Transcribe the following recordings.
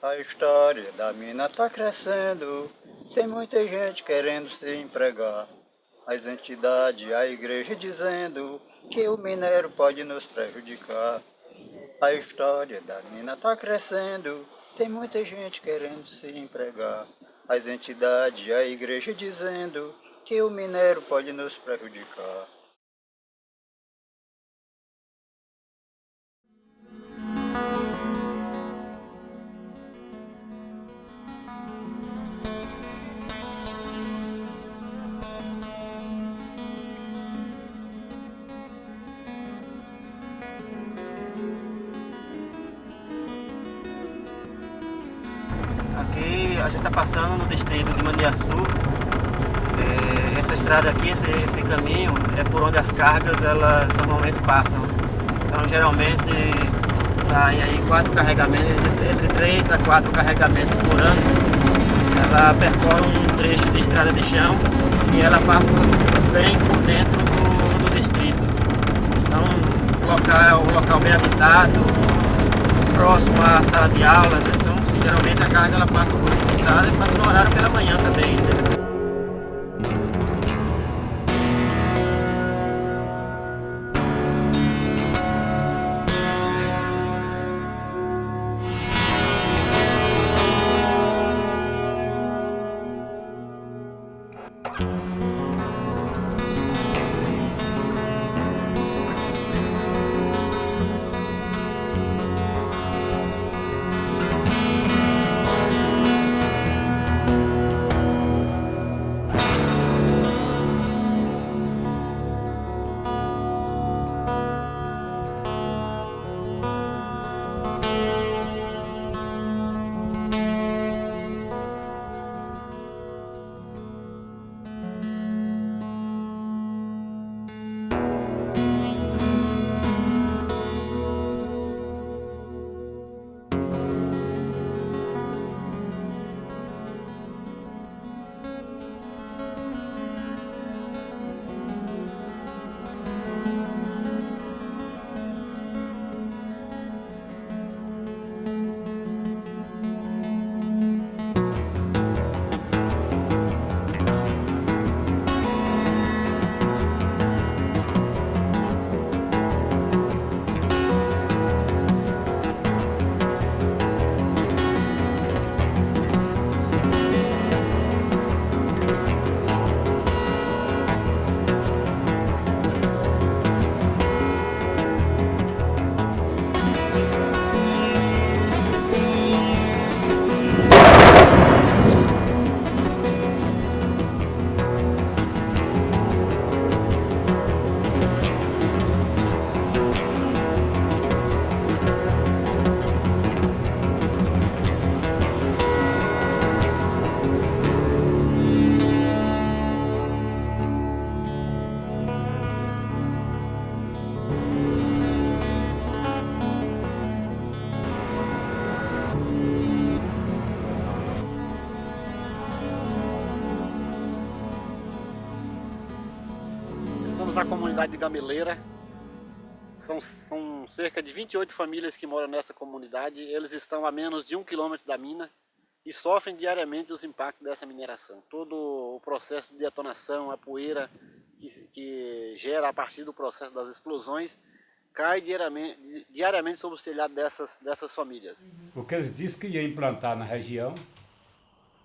A história da mina tá crescendo, tem muita gente querendo se empregar. As entidades, a igreja dizendo que o minério pode nos prejudicar. A história da mina tá crescendo, tem muita gente querendo se empregar. As entidades, a igreja dizendo que o minério pode nos prejudicar. Aqui a gente está passando no distrito de Maniaçu. Essa estrada aqui, esse caminho, é por onde as cargas elas normalmente passam. Então geralmente saem aí 4 carregamentos, entre 3 a 4 carregamentos por ano. Ela percorre um trecho de estrada de chão e ela passa bem por dentro do distrito. Então um local bem habitado, próximo à sala de aulas. Então geralmente a carga ela passa por essa estrada e passa no horário pela manhã também. Estamos na comunidade de Gameleira. São cerca de 28 famílias que moram nessa comunidade. Eles estão a menos de 1 quilômetro da mina e sofrem diariamente os impactos dessa mineração. Todo o processo de detonação, a poeira que gera a partir do processo das explosões, cai diariamente sobre o telhado dessas famílias. O que eles disseram que ia implantar na região,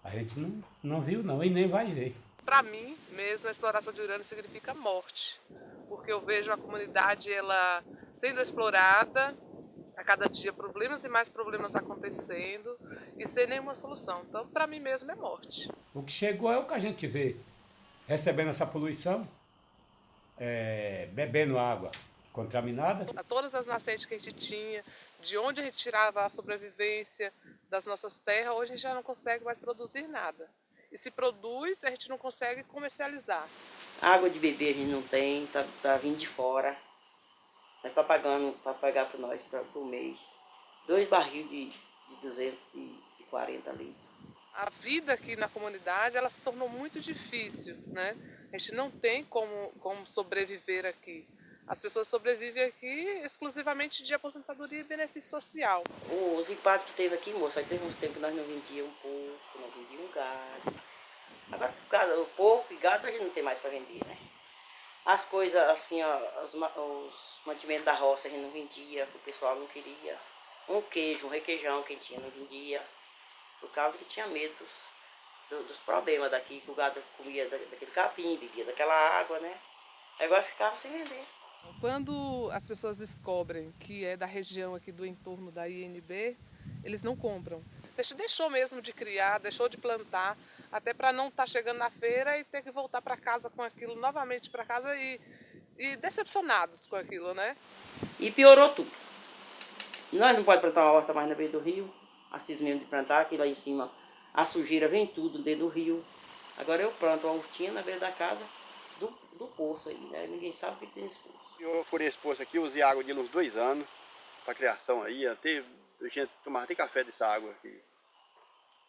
a gente não viu não e nem vai ver. Para mim mesmo, a exploração de urânio significa morte, porque eu vejo a comunidade ela sendo explorada, a cada dia problemas e mais problemas acontecendo e sem nenhuma solução. Então, para mim mesmo é morte. O que chegou é o que a gente vê, recebendo essa poluição, bebendo água contaminada. A todas as nascentes que a gente tinha, de onde a gente tirava a sobrevivência das nossas terras, hoje a gente já não consegue mais produzir nada. E se produz, a gente não consegue comercializar. Água de beber a gente não tem, tá vindo de fora. Nós está pagando para pagar para nós por mês 2 barris de 240 litros. A vida aqui na comunidade ela se tornou muito difícil, né? A gente não tem como sobreviver aqui. As pessoas sobrevivem aqui exclusivamente de aposentadoria e benefício social. Os empates que teve aqui, moça, aí teve uns tempos que nós não vendíamos um porco, não vendíamos um gado. Agora, o porco e gado a gente não tem mais para vender, né? As coisas, assim, ó, os mantimentos da roça a gente não vendia, o pessoal não queria. Um queijo, um requeijão que a gente tinha, não vendia, por causa que tinha medo dos problemas daqui, que o gado comia daquele capim, bebia daquela água, né? Agora ficava sem vender. Quando as pessoas descobrem que é da região aqui do entorno da INB, eles não compram. Deixou mesmo de criar, deixou de plantar, até para não estar chegando na feira e ter que voltar para casa com aquilo, novamente para casa e decepcionados com aquilo, né? E piorou tudo. Nós não podemos plantar uma horta mais na beira do rio, assim mesmo de plantar, que lá em cima a sujeira vem tudo dentro do rio. Agora eu planto uma hortinha na beira da casa do poço aí, né? Ninguém sabe o que tem nesse poço. Eu furei esse poço aqui, usei água dele uns 2 anos para criação aí, até eu tinha tomado até café dessa água aqui.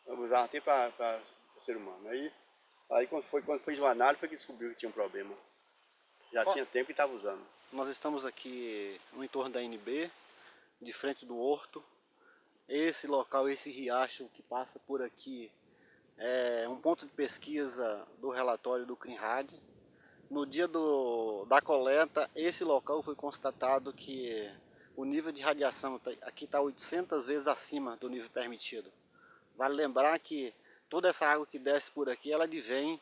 Eu usava até para o ser humano. Aí quando fez uma análise foi que descobriu que tinha um problema. Já tinha tempo que estava usando. Nós estamos aqui no entorno da INB, de frente do horto. Esse local, esse riacho que passa por aqui é um ponto de pesquisa do relatório do CRINRAD. No dia da coleta, esse local foi constatado que o nível de radiação aqui está 800 vezes acima do nível permitido. Vale lembrar que toda essa água que desce por aqui, ela advém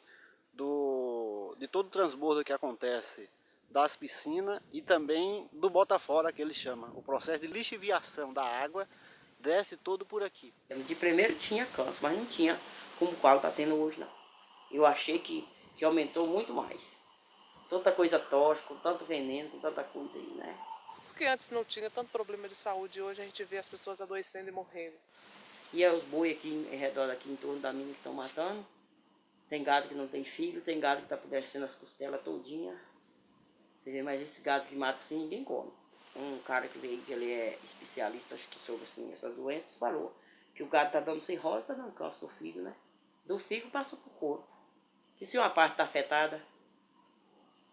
de todo o transbordo que acontece das piscinas e também do bota-fora, que eles chamam. O processo de lixiviação da água desce todo por aqui. De primeiro tinha câncer, mas não tinha como o qual está tendo hoje, não. Eu achei que aumentou muito mais. Tanta coisa tóxica, com tanto veneno, com tanta coisa aí, né? Porque antes não tinha tanto problema de saúde e hoje a gente vê as pessoas adoecendo e morrendo. E é os boi aqui em redor, aqui em torno da mina que estão matando. Tem gado que não tem filho, tem gado que está apodrecendo as costelas todinha. Você vê, mas esse gado que mata assim, ninguém come. Um cara que veio, que ele é especialista, acho que sobre assim, essas doenças, falou que o gado está dando cirrose, está dando câncer do fígado, né? Do fígado passa para o corpo. E se uma parte está afetada,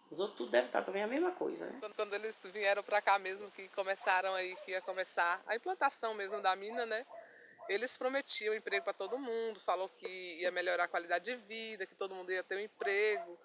os outros tudo deve estar também a mesma coisa, né? Quando eles vieram para cá mesmo, que começaram aí, que ia começar a implantação mesmo da mina, né? Eles prometiam emprego para todo mundo, falou que ia melhorar a qualidade de vida, que todo mundo ia ter um emprego.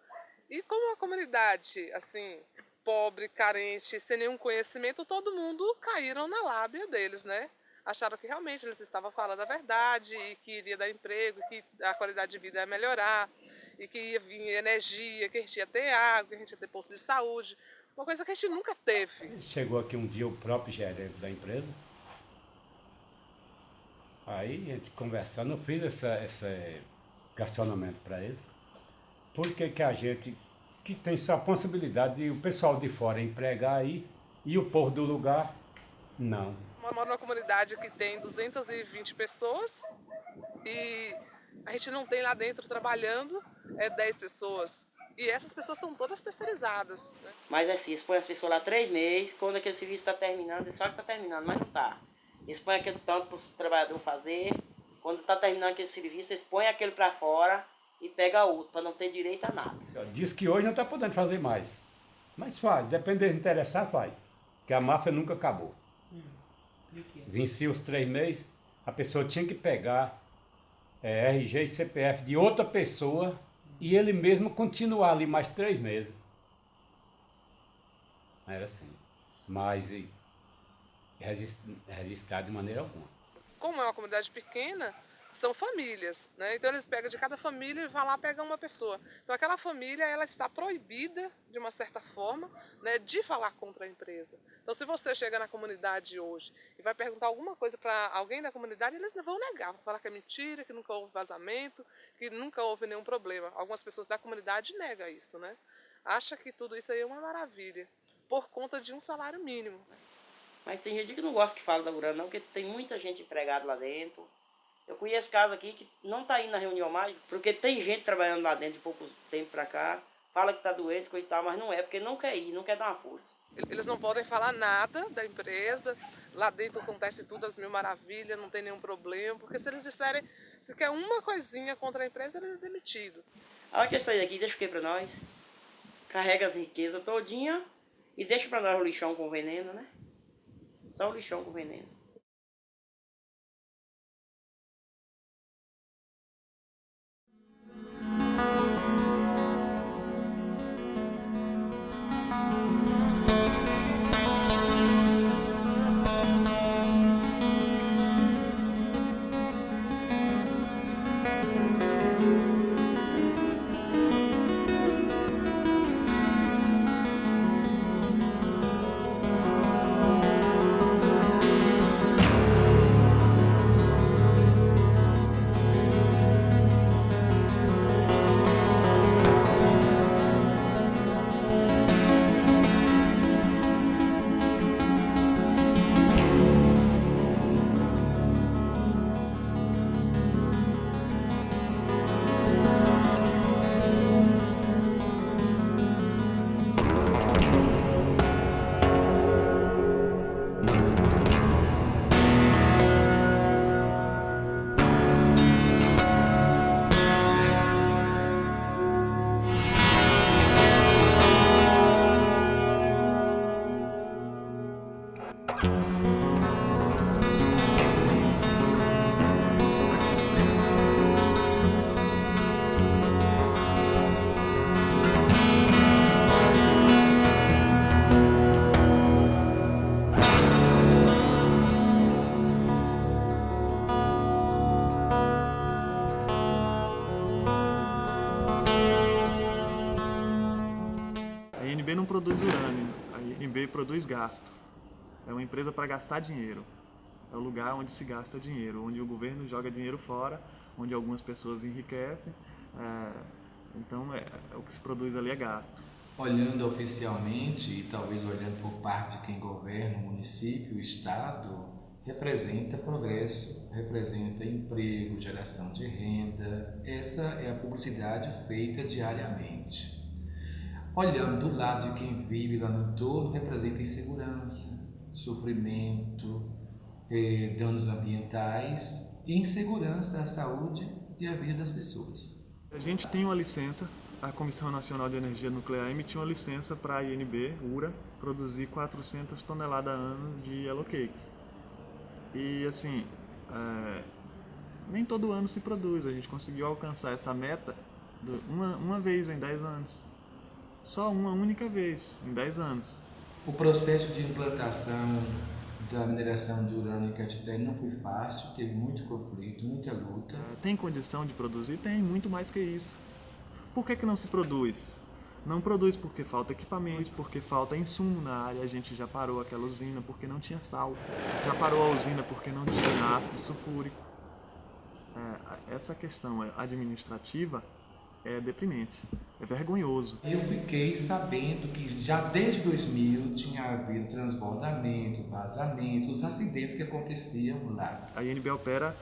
E como a comunidade, assim, pobre, carente, sem nenhum conhecimento, todo mundo caíram na lábia deles, né? Acharam que realmente eles estavam falando a verdade e que iria dar emprego, que a qualidade de vida ia melhorar, e que ia vir energia, que a gente ia ter água, que a gente ia ter posto de saúde. Uma coisa que a gente nunca teve. Chegou aqui um dia o próprio gerente da empresa. Aí a gente conversando, eu fiz esse questionamento para eles. Por que a gente, que tem só a possibilidade de o pessoal de fora empregar aí e o povo do lugar, não. Eu moro numa comunidade que tem 220 pessoas e a gente não tem lá dentro trabalhando 10 pessoas. E essas pessoas são todas terceirizadas, né? Mas assim, eles põem as pessoas lá 3 meses, quando aquele serviço está terminando, eles falam que está terminando, mas não está. Eles põem aquele tanto para o trabalhador fazer, quando está terminando aquele serviço, eles põem aquele para fora e pegam outro, para não ter direito a nada. Diz que hoje não está podendo fazer mais. Mas faz, depende de interessar, faz. Porque a máfia nunca acabou. Vencia os 3 meses, a pessoa tinha que pegar RG e CPF de outra pessoa e ele mesmo continuar ali mais 3 meses. Era assim. Mas registrar de maneira alguma. Como é uma comunidade pequena, são famílias, né? Então eles pegam de cada família e vão lá pegar uma pessoa. Então aquela família, ela está proibida, de uma certa forma, né, de falar contra a empresa. Então se você chega na comunidade hoje e vai perguntar alguma coisa para alguém da comunidade, eles não vão negar, vão falar que é mentira, que nunca houve vazamento, que nunca houve nenhum problema. Algumas pessoas da comunidade negam isso, né? Acha que tudo isso aí é uma maravilha, por conta de um salário mínimo. Mas tem gente que não gosta que fala da Urana não, porque tem muita gente empregada lá dentro. Eu conheço casos aqui que não está indo na reunião mais, porque tem gente trabalhando lá dentro de pouco tempo para cá, fala que está doente, coisa e tal, mas não é, porque não quer ir, não quer dar uma força. Eles não podem falar nada da empresa, lá dentro acontece tudo às mil maravilhas, não tem nenhum problema, porque se eles disserem, se quer uma coisinha contra a empresa, ele é demitido. A hora que eu sair daqui, deixa o que para nós? Carrega as riquezas todinha E deixa para nós o lixão com veneno, né? Só o lixão com veneno. A INB não produz urânio, a INB produz gasto. É uma empresa para gastar dinheiro. É o lugar onde se gasta dinheiro, onde o governo joga dinheiro fora, onde algumas pessoas enriquecem. Então, o que se produz ali é gasto. Olhando oficialmente e talvez olhando por parte de quem governa o município, o estado, representa progresso, representa emprego, geração de renda. Essa é a publicidade feita diariamente. Olhando do lado de quem vive lá no entorno, representa insegurança, sofrimento, danos ambientais e insegurança à saúde e à vida das pessoas. A gente tem uma licença, a Comissão Nacional de Energia Nuclear emitiu uma licença para a INB, URA, produzir 400 toneladas ano de yellow cake. E assim, nem todo ano se produz, a gente conseguiu alcançar essa meta uma vez em 10 anos. Só uma única vez em 10 anos. O processo de implantação da mineração de urânio em Caetité não foi fácil, teve muito conflito, muita luta. Tem condição de produzir? Tem, muito mais que isso. Por que não se produz? Não produz porque falta equipamento, porque falta insumo na área. A gente já parou aquela usina porque não tinha sal. Já parou a usina porque não tinha ácido sulfúrico. Essa questão administrativa é deprimente, é vergonhoso. Eu fiquei sabendo que já desde 2000 tinha havido transbordamento, vazamento, os acidentes que aconteciam lá. A INB opera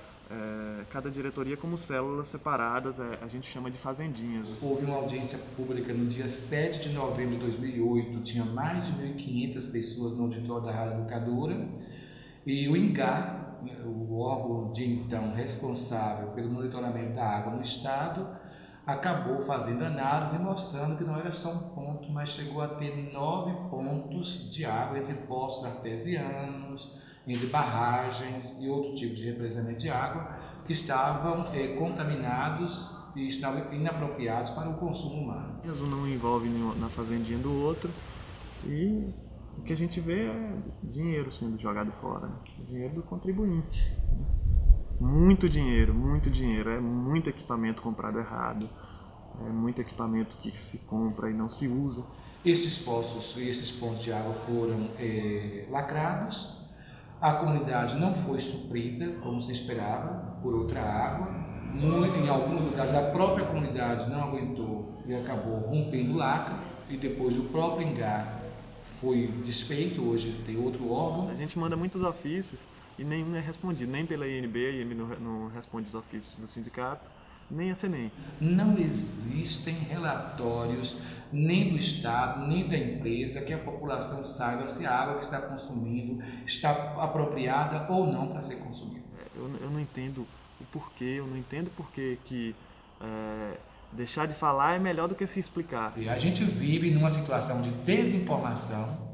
cada diretoria como células separadas, a gente chama de fazendinhas. Houve uma audiência pública no dia 7 de novembro de 2008, tinha mais de 1.500 pessoas no auditório da Rádio Educadora, e o INGAR, o órgão de então responsável pelo monitoramento da água no estado, acabou fazendo análise e mostrando que não era só um ponto, mas chegou a ter 9 pontos de água entre poços artesianos, entre barragens e outros tipos de represamento de água que estavam contaminados e estavam inapropriados para o consumo humano. Um não envolve na fazendinha do outro e o que a gente vê é dinheiro sendo jogado fora, né? Dinheiro do contribuinte. Muito dinheiro, é muito equipamento comprado errado, é muito equipamento que se compra e não se usa. Esses poços e esses pontos de água foram lacrados, a comunidade não foi suprida como se esperava por outra água, em alguns lugares a própria comunidade não aguentou e acabou rompendo o lacre e depois o próprio INGAR foi desfeito, hoje tem outro órgão. A gente manda muitos ofícios e nenhum é respondido, nem pela INB, a INB não responde os ofícios do sindicato, nem a CENEM. Não existem relatórios nem do Estado, nem da empresa que a população saiba se a água que está consumindo está apropriada ou não para ser consumida. Eu não entendo o porquê, eu não entendo porquê que Deixar de falar é melhor do que se explicar. A gente vive numa situação de desinformação,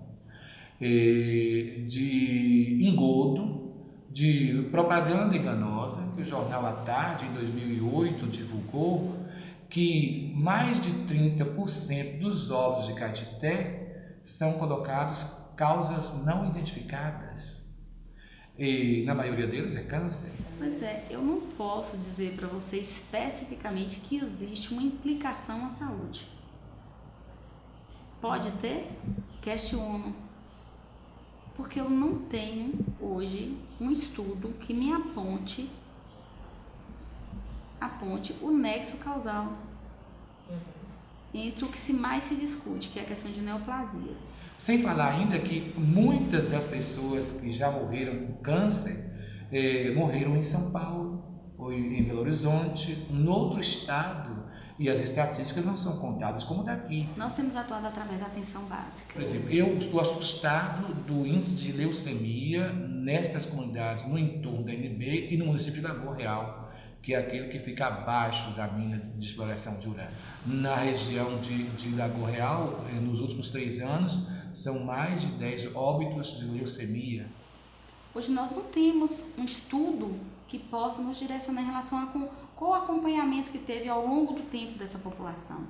de engodo, de propaganda enganosa, que o jornal A Tarde, em 2008, divulgou que mais de 30% dos óbitos de Caetité são colocados causas não identificadas. E na maioria deles é câncer. Pois é, eu não posso dizer para você especificamente que existe uma implicação à saúde. Pode ter? Questiono. Porque eu não tenho hoje um estudo que me aponte o nexo causal entre o que mais se discute, que é a questão de neoplasias. Sem falar ainda que muitas das pessoas que já morreram com câncer morreram em São Paulo, ou em Belo Horizonte, em outro estado, e as estatísticas não são contadas como daqui. Nós temos atuado através da atenção básica. Por exemplo, eu estou assustado do índice de leucemia nestas comunidades, no entorno da NB e no município de Lagoa Real, que é aquele que fica abaixo da mina de exploração de urânio. Na região de Lagoa Real, nos últimos 3 anos, são mais de 10 óbitos de leucemia. Hoje nós não temos um estudo que possa nos direcionar em relação a qual o acompanhamento que teve ao longo do tempo dessa população.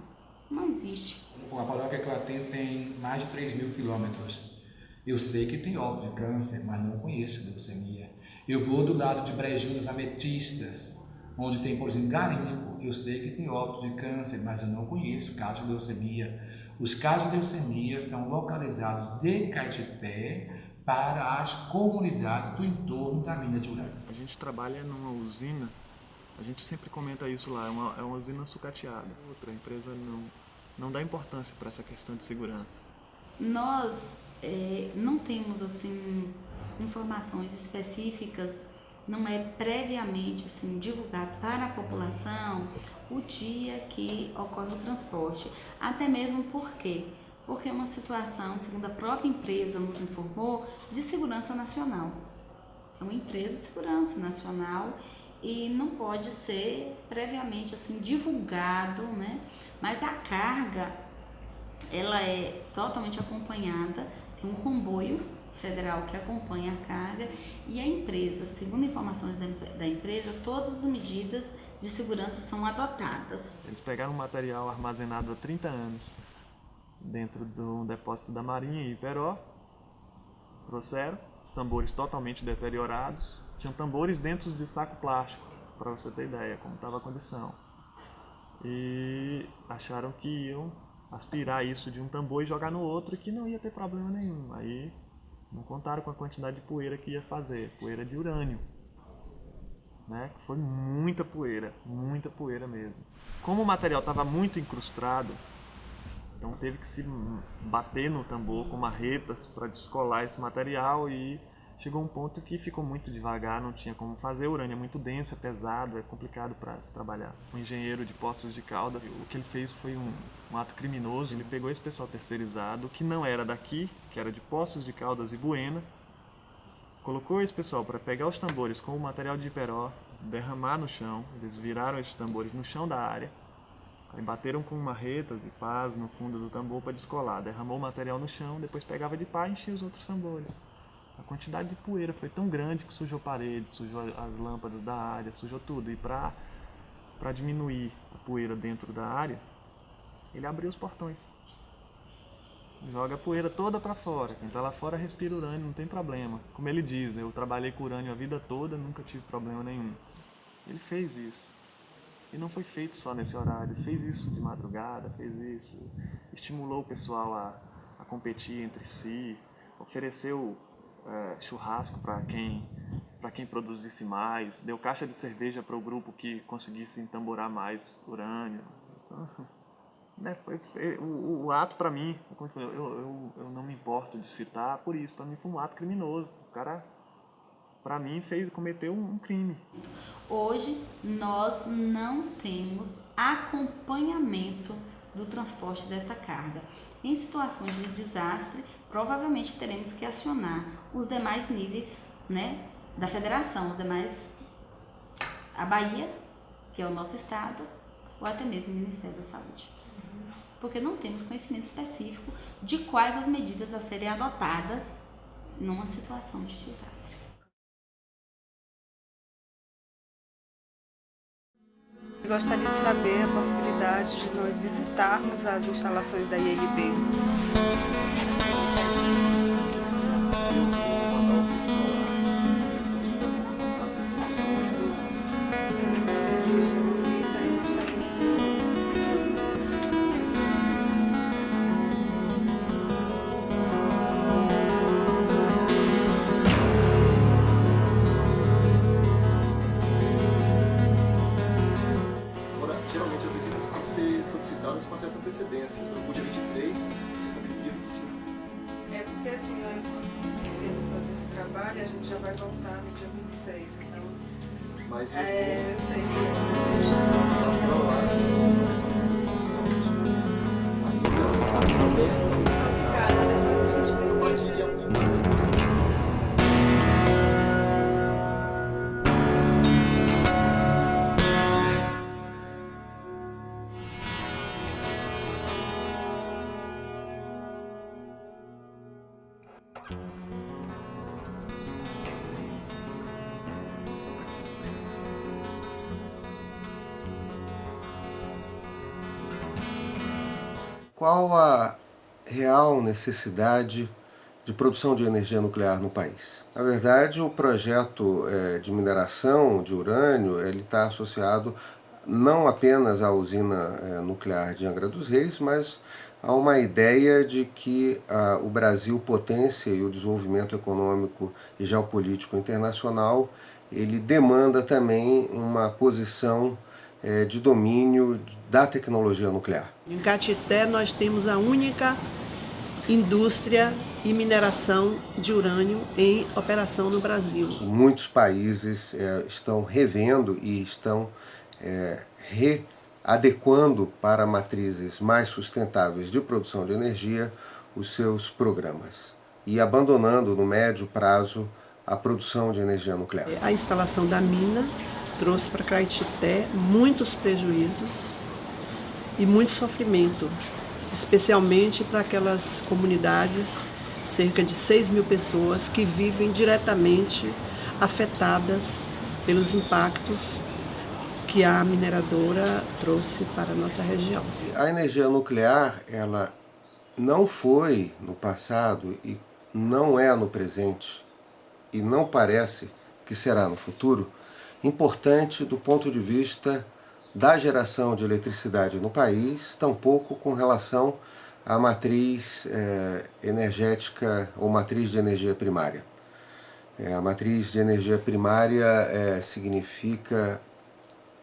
Não existe. A paróquia que eu atendo tem mais de 3.000 quilômetros. Eu sei que tem óbito de câncer, mas não conheço leucemia. Eu vou do lado de Brejinho dos Ametistas, onde tem, por exemplo, garimpo. Eu sei que tem óbito de câncer, mas eu não conheço caso de leucemia. Os casos de leucemia são localizados de Caetité para as comunidades do entorno da mina de urânio. A gente trabalha numa usina, a gente sempre comenta isso lá, é uma usina sucateada. Outra empresa não dá importância para essa questão de segurança. Nós não temos assim informações específicas, não é previamente assim, divulgado para a população o dia que ocorre o transporte. Até mesmo porque é uma situação, segundo a própria empresa nos informou, de segurança nacional. É uma empresa de segurança nacional e não pode ser previamente assim, divulgado, né? Mas a carga, ela é totalmente acompanhada, tem um comboio federal que acompanha a carga e a empresa, segundo informações da empresa, todas as medidas de segurança são adotadas. Eles pegaram um material armazenado há 30 anos dentro do depósito da Marinha em Iperó, trouxeram tambores totalmente deteriorados, tinham tambores dentro de saco plástico, para você ter ideia como estava a condição. E acharam que iam aspirar isso de um tambor e jogar no outro e que não ia ter problema nenhum. Aí não contaram com a quantidade de poeira que ia fazer, poeira de urânio, né? Foi muita poeira mesmo. Como o material estava muito incrustado, então teve que se bater no tambor com marretas para descolar esse material e chegou um ponto que ficou muito devagar, não tinha como fazer. O urânio é muito denso, é pesado, é complicado para se trabalhar. Um engenheiro de Poços de Caldas, o que ele fez foi um ato criminoso. Ele pegou esse pessoal terceirizado, que não era daqui, que era de Poços de Caldas e Buena, colocou esse pessoal para pegar os tambores com o material de Iperó, derramar no chão. Eles viraram esses tambores no chão da área, aí bateram com marretas e pás no fundo do tambor para descolar. Derramou o material no chão, depois pegava de pá e enchia os outros tambores. A quantidade de poeira foi tão grande que sujou parede, sujou as lâmpadas da área, sujou tudo. E para diminuir a poeira dentro da área, ele abriu os portões. Joga a poeira toda para fora. Quem está lá fora respira urânio, não tem problema. Como ele diz, eu trabalhei com urânio a vida toda, nunca tive problema nenhum. Ele fez isso. E não foi feito só nesse horário, ele fez isso de madrugada, fez isso. Estimulou o pessoal a competir entre si, ofereceu churrasco para quem produzisse mais, deu caixa de cerveja para o grupo que conseguisse entamborar mais urânio. O ato, para mim, eu não me importo de citar por isso, para mim foi um ato criminoso. O cara, para mim, cometeu um crime. Hoje nós não temos acompanhamento do transporte desta carga. Em situações de desastre, provavelmente teremos que acionar os demais níveis, né, da federação, a Bahia, que é o nosso estado, ou até mesmo o Ministério da Saúde. Porque não temos conhecimento específico de quais as medidas a serem adotadas numa situação de desastre. Eu gostaria de saber a possibilidade de nós visitarmos as instalações da INB. Geralmente as visitas têm que ser solicitadas com certa antecedência. No dia 23, vocês estão no dia 25. É porque assim, nós queremos fazer esse trabalho e a gente já vai voltar no dia 26, então... Mas eu sei que Qual a real necessidade de produção de energia nuclear no país? Na verdade, o projeto de mineração de urânio está associado não apenas à usina nuclear de Angra dos Reis, mas a uma ideia de que o Brasil, potência e o desenvolvimento econômico e geopolítico internacional, ele demanda também uma posição de domínio da tecnologia nuclear. Em Caetité nós temos a única indústria e mineração de urânio em operação no Brasil. Muitos países estão revendo e estão readequando para matrizes mais sustentáveis de produção de energia os seus programas e abandonando no médio prazo a produção de energia nuclear. A instalação da mina trouxe para Caetité muitos prejuízos e muito sofrimento, especialmente para aquelas comunidades, cerca de 6 mil pessoas que vivem diretamente afetadas pelos impactos que a mineradora trouxe para a nossa região. A energia nuclear, ela não foi no passado e não é no presente e não parece que será no futuro importante do ponto de vista da geração de eletricidade no país, tampouco com relação à matriz energética ou matriz de energia primária. A matriz de energia primária significa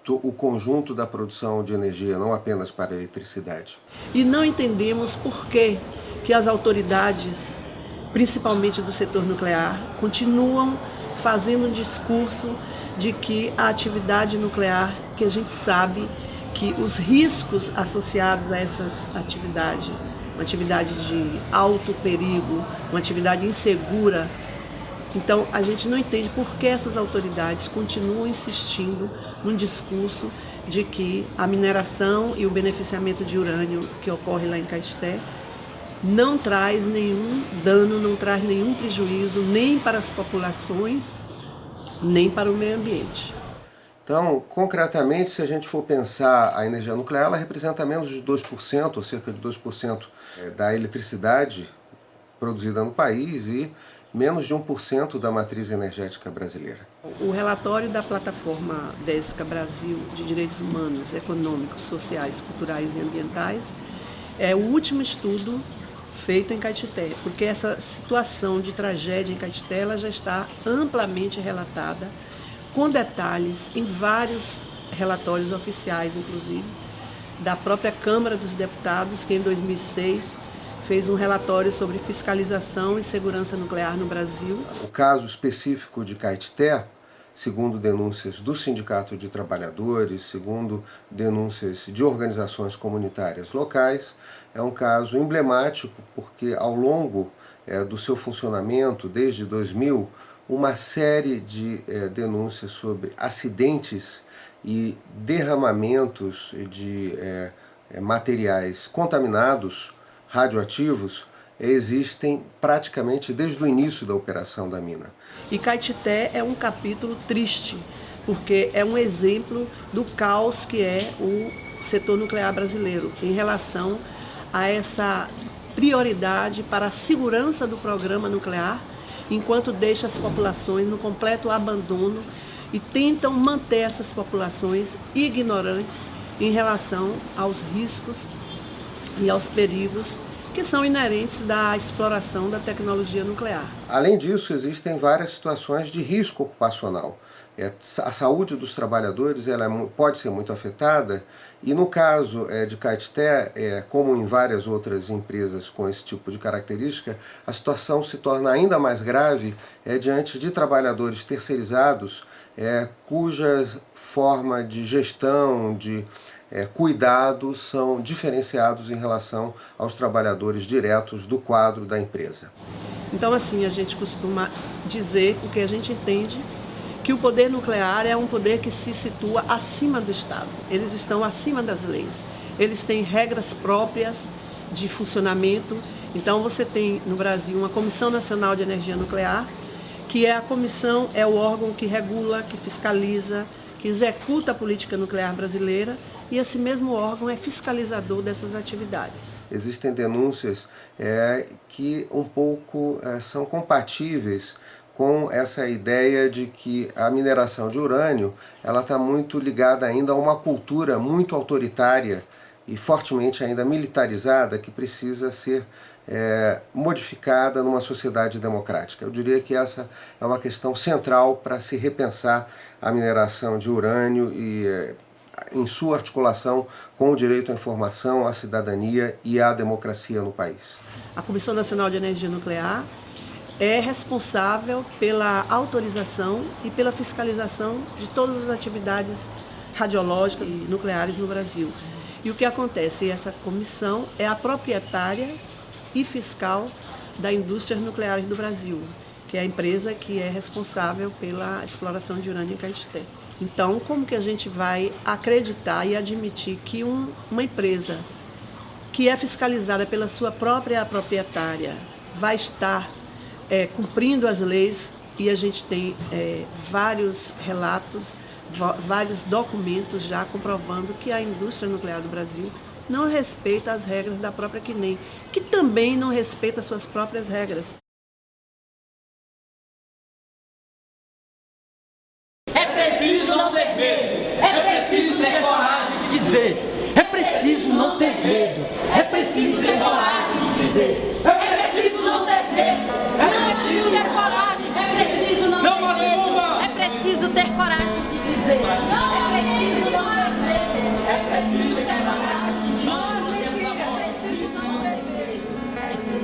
o conjunto da produção de energia, não apenas para a eletricidade. E não entendemos por que as autoridades, principalmente do setor nuclear, continuam fazendo um discurso de que a atividade nuclear, que a gente sabe que os riscos associados a essa atividade, uma atividade de alto perigo, uma atividade insegura, então a gente não entende por que essas autoridades continuam insistindo num discurso de que a mineração e o beneficiamento de urânio que ocorre lá em Caetité não traz nenhum dano, não traz nenhum prejuízo nem para as populações, nem para o meio ambiente. Então, concretamente, se a gente for pensar a energia nuclear, ela representa menos de 2%, ou cerca de 2% da eletricidade produzida no país e menos de 1% da matriz energética brasileira. O relatório da plataforma DESCA Brasil de Direitos Humanos, Econômicos, Sociais, Culturais e Ambientais é o último estudo feito em Caetité, porque essa situação de tragédia em Caetité ela já está amplamente relatada, com detalhes em vários relatórios oficiais, inclusive, da própria Câmara dos Deputados, que em 2006 fez um relatório sobre fiscalização e segurança nuclear no Brasil. O caso específico de Caetité, segundo denúncias do Sindicato de Trabalhadores, segundo denúncias de organizações comunitárias locais, é um caso emblemático porque ao longo do seu funcionamento, desde 2000, uma série de denúncias sobre acidentes e derramamentos de materiais contaminados, radioativos, existem praticamente desde o início da operação da mina. E Caetité é um capítulo triste, porque é um exemplo do caos que é o setor nuclear brasileiro em relação a essa prioridade para a segurança do programa nuclear, enquanto deixa as populações no completo abandono e tentam manter essas populações ignorantes em relação aos riscos e aos perigos que são inerentes da exploração da tecnologia nuclear. Além disso, existem várias situações de risco ocupacional. A saúde dos trabalhadores pode ser muito afetada e no caso de Caetité, como em várias outras empresas com esse tipo de característica, a situação se torna ainda mais grave diante de trabalhadores terceirizados cuja forma de gestão, de cuidado são diferenciados em relação aos trabalhadores diretos do quadro da empresa. Então assim, a gente costuma dizer o que a gente entende, que o poder nuclear é um poder que se situa acima do Estado. Eles estão acima das leis. Eles têm regras próprias de funcionamento. Então você tem no Brasil uma Comissão Nacional de Energia Nuclear, que é o órgão que regula, que fiscaliza, que executa a política nuclear brasileira, e esse mesmo órgão é fiscalizador dessas atividades. Existem denúncias que um pouco são compatíveis com essa ideia de que a mineração de urânio está muito ligada ainda a uma cultura muito autoritária e fortemente ainda militarizada que precisa ser modificada numa sociedade democrática. Eu diria que essa é uma questão central para se repensar a mineração de urânio e em sua articulação com o direito à informação, à cidadania e à democracia no país. A Comissão Nacional de Energia Nuclear é responsável pela autorização e pela fiscalização de todas as atividades radiológicas e nucleares no Brasil. E o que acontece? Essa comissão é a proprietária e fiscal da indústria nuclear do Brasil, que é a empresa que é responsável pela exploração de urânio em Caetité. Então, como que a gente vai acreditar e admitir que uma empresa que é fiscalizada pela sua própria proprietária vai estar cumprindo as leis? E a gente tem vários relatos, vários documentos já comprovando que a indústria nuclear do Brasil não respeita as regras da própria CNEM, que também não respeita as suas próprias regras. É preciso não ter medo, é preciso ter coragem de dizer, é preciso não ter medo, é preciso ter coragem de dizer, é preciso não ter medo, é preciso ter coragem, é preciso não ter medo, é preciso ter coragem de dizer, é preciso não ter medo, é preciso ter coragem de dizer, é preciso não ter medo, é preciso.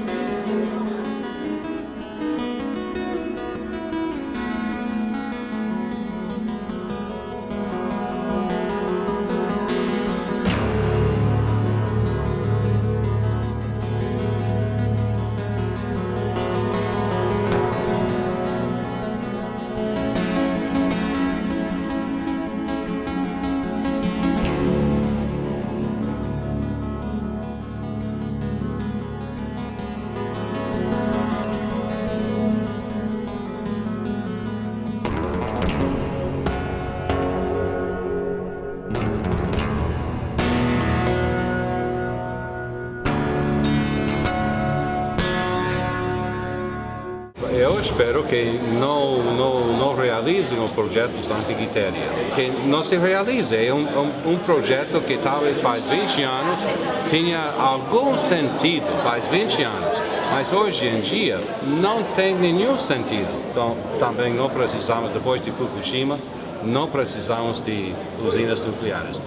Eu espero que não realizem o projeto Santa Quitéria, que não se realize. É um projeto que talvez faz 20 anos tinha algum sentido, faz 20 anos, mas hoje em dia não tem nenhum sentido. Então também não precisamos, depois de Fukushima, não precisamos de usinas nucleares.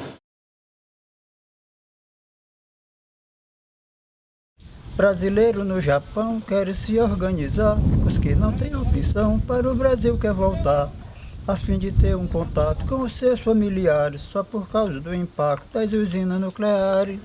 Brasileiro no Japão quer se organizar, os que não têm opção para o Brasil quer voltar, a fim de ter um contato com os seus familiares, só por causa do impacto das usinas nucleares.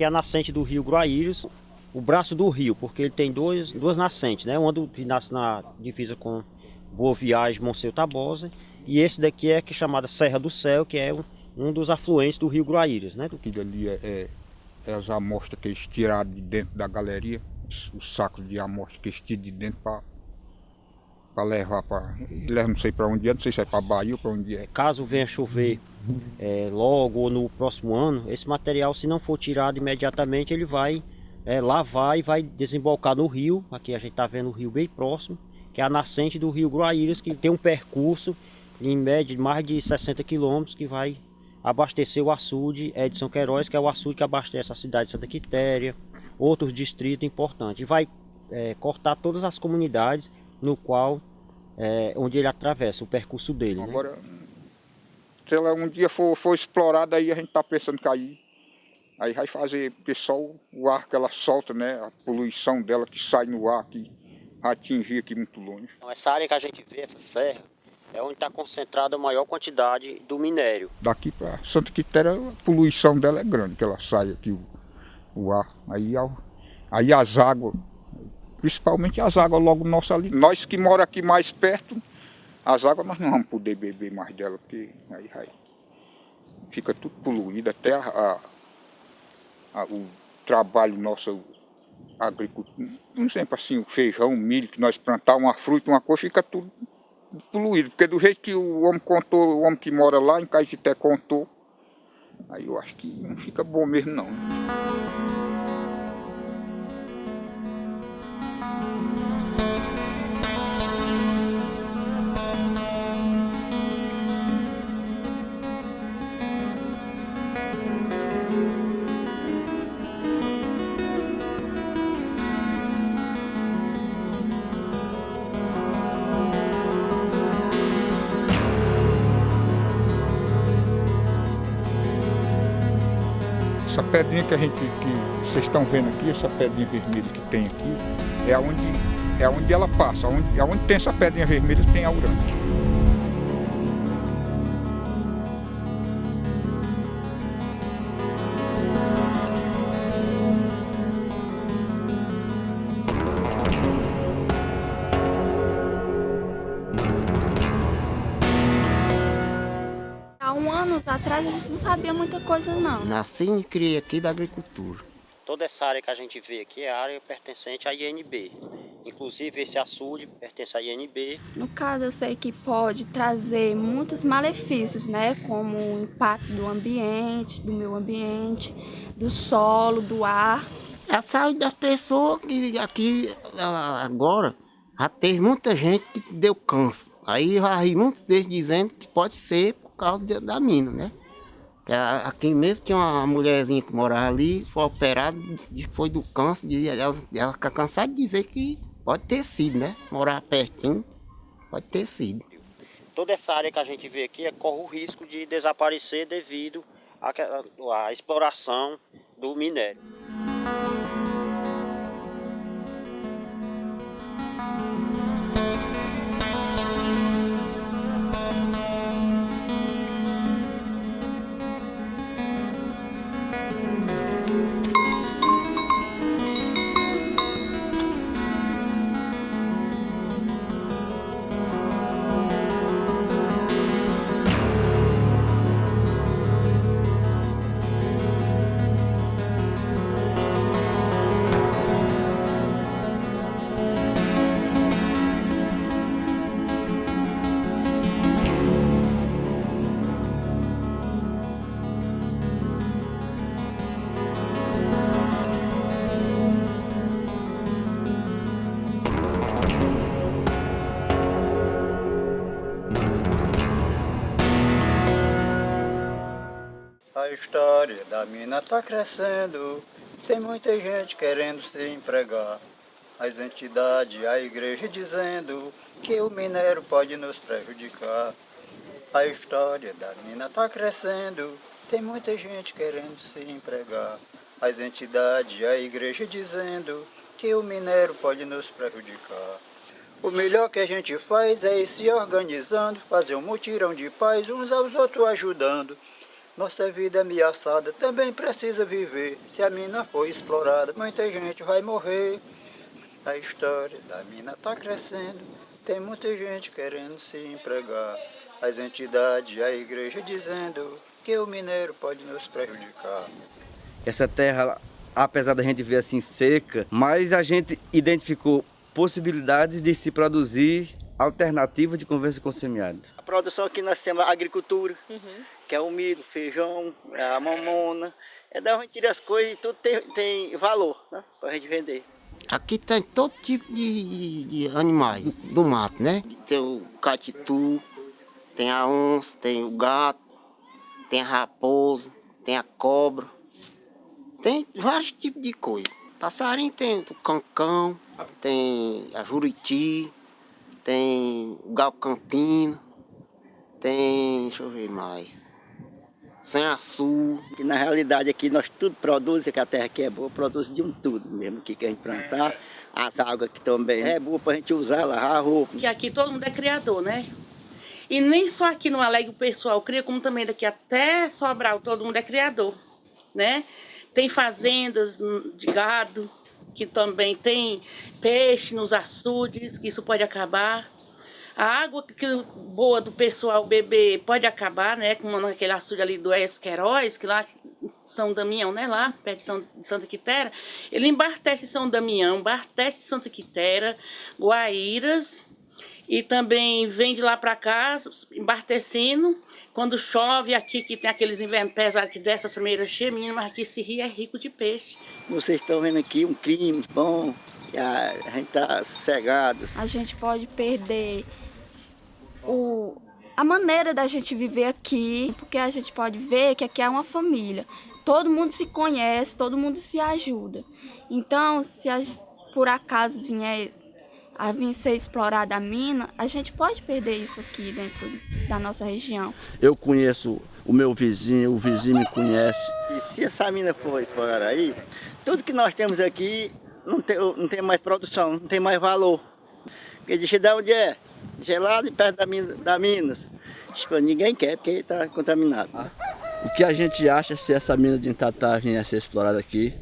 é a nascente do rio Gruaíros, o braço do rio, porque ele tem duas nascentes, né? Uma que nasce na divisa com Boa Viagem, Monsenhor Tabosa, e esse daqui é chamada Serra do Céu, que é um dos afluentes do rio Gruaíros, né? Aquilo ali é as amostras que eles tiraram de dentro da galeria, os sacos de amostra que eles tiram de dentro para levar para... não sei para onde é, não sei se é para Bahia ou para onde é. Caso venha chover logo ou no próximo ano, esse material, se não for tirado imediatamente, ele vai lavar e vai desembocar no rio. Aqui a gente está vendo o rio bem próximo, que é a nascente do rio Gruaíras, que tem um percurso em média de mais de 60 quilômetros, que vai abastecer o açude de São Queiroz, que é o açude que abastece a cidade de Santa Quitéria, outros distritos importantes. E vai cortar todas as comunidades no qual, onde ele atravessa, o percurso dele. Agora, né? Se ela um dia for explorada, aí a gente está pensando que aí vai fazer, pessoal, o ar que ela solta, né, a poluição dela que sai no ar, que vai atingir aqui muito longe. Então, essa área que a gente vê, essa serra, é onde está concentrada a maior quantidade do minério. Daqui para Santa Quitéria, a poluição dela é grande, que ela sai aqui o ar. Aí as águas, principalmente as águas logo nossa ali. Nós que moramos aqui mais perto, as águas nós não vamos poder beber mais dela, porque aí fica tudo poluído, até o trabalho nosso, a agricultura, por exemplo assim, o feijão, o milho, que nós plantamos, uma fruta, uma coisa, fica tudo poluído, porque do jeito que o homem contou, o homem que mora lá em Caetité contou, aí eu acho que não fica bom mesmo não. Essa pedrinha que vocês estão vendo aqui, essa pedrinha vermelha que tem aqui, é onde ela passa. Onde tem essa pedrinha vermelha tem a urântia. Atrás a gente não sabia muita coisa não. Nasci e criei aqui da agricultura. Toda essa área que a gente vê aqui é a área pertencente à INB. Inclusive esse açude pertence à INB. No caso eu sei que pode trazer muitos malefícios, né? Como o impacto do ambiente, do meio ambiente, do solo, do ar. A saúde das pessoas, que aqui agora já teve muita gente que deu câncer. Aí muitos deles dizendo que pode ser por causa da mina, né? Aqui mesmo tinha uma mulherzinha que morava ali, foi operada, foi do câncer, ela fica cansada de dizer que pode ter sido, né? Morar pertinho, pode ter sido. Toda essa área que a gente vê aqui corre o risco de desaparecer devido à exploração do minério. A história da mina tá crescendo, tem muita gente querendo se empregar. As entidades, a igreja dizendo que o minério pode nos prejudicar. A história da mina tá crescendo, tem muita gente querendo se empregar. As entidades, a igreja dizendo que o minério pode nos prejudicar. O melhor que a gente faz é ir se organizando, fazer um mutirão de paz, uns aos outros ajudando. Nossa vida ameaçada também precisa viver. Se a mina for explorada, muita gente vai morrer. A história da mina está crescendo, tem muita gente querendo se empregar. As entidades, a igreja dizendo que o minério pode nos prejudicar. Essa terra, apesar da gente ver assim seca, mas a gente identificou possibilidades de se produzir alternativa de conversa com semiárido. A produção aqui nós temos a agricultura, que é o milho, feijão, a mamona. É da onde a gente tira as coisas e tudo tem valor, né, para a gente vender. Aqui tem todo tipo de animais do mato, né? Tem o catitu, tem a onça, tem o gato, tem a raposa, tem a cobra. Tem vários tipos de coisa. Passarinho tem o cancão, tem a juriti, tem o galo campino, tem, deixa eu ver mais, sem-açu. Na realidade aqui nós tudo produzimos, que a terra aqui é boa, produz de tudo mesmo que a gente plantar. As águas aqui também é boa para a gente usar, lavar a roupa. Que aqui todo mundo é criador, né? E nem só aqui no Alegre o pessoal cria, como também daqui até Sobral todo mundo é criador, né? Tem fazendas de gado, que também tem peixe nos açudes, que isso pode acabar. A água boa do pessoal beber pode acabar, né? Como naquele açude ali do Esqueróis, que lá em São Damião, né? Lá perto de Santa Quitéria. Ele embartece São Damião, embartece Santa Quitéria, Guaíras. E também vem de lá para cá, embartecendo. Quando chove aqui, que tem aqueles invernos pesados que desce as primeiras cheias, menino, mas aqui esse rio é rico de peixe. Vocês estão vendo aqui um clima bom, e a gente está sossegado. A gente pode perder a maneira da gente viver aqui, porque a gente pode ver que aqui é uma família. Todo mundo se conhece, todo mundo se ajuda. Então, se por acaso vier ser explorada a mina, a gente pode perder isso aqui dentro da nossa região. Eu conheço o meu vizinho, o vizinho me conhece. E se essa mina for explorada aí, tudo que nós temos aqui não tem mais produção, não tem mais valor. Porque deixa de onde é? Gelado e perto da Minas. Tipo, ninguém quer porque está contaminado. O que a gente acha se essa mina de Itatá vier a ser explorada aqui